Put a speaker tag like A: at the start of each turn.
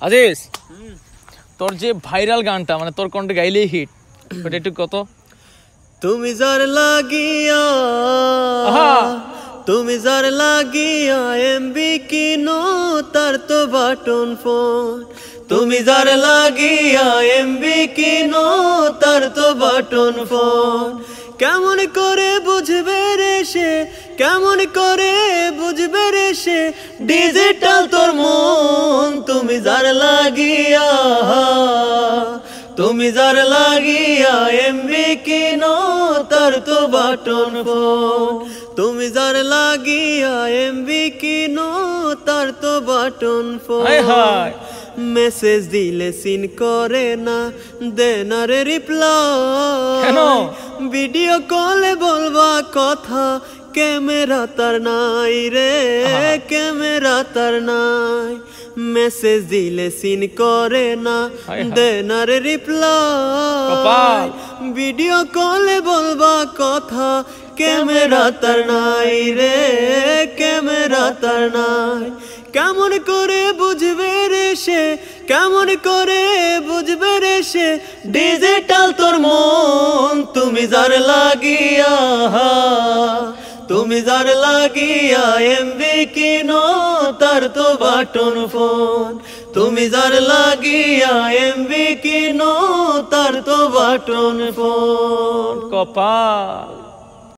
A: আজিজ, তোর যে ভাইরাল গানটা মানে তোর কণ্ঠে গাইলেই হিট, ওটা একটু কত?
B: তুমি যার লাগিয়া তুমি যার লাগিয়া এমবি কিনো তার তো বাটন ফোন। তুমি যার লাগিয়া এমবি কিনো তার তো বাটন ফোন। কেমন করে বুঝবে রে সে, কেমন করে বুঝবে রে সে ডিজিটাল তোর মন। তুমি যার লাগিয়া তুমি যার লাগিয়া এমবি কিনো তার তো বাটন ফোন। তুমি যার লাগিয়া এমবি কিনো তার তো বাটন ফোন। মেসেজ দিলে সিন করে না, দেন রে রিপ্লাই। ভিডিও কলে বলবা কথা, ক্যামেরা তার নাই রে, ক্যামেরা তার নাই। মেসেজ দিলে সিন করে না, দেন রে রিপ্লাই। ভিডিও কলে বলবা কথা, ক্যামেরা তার নাই রে, ক্যামেরা তার নাই। কেমন করে বুঝবে রে সে, কেমন করে বুঝবে রে সে ডিজিটাল তোর মন। তুমি যার লাগিয়া তুমি যার লাগিয়া এমবি কিনো তার তো বাটন ফোন। তুমি যার লাগিয়া এমবি কিনো তার তো বাটন ফোন।
A: কপাল।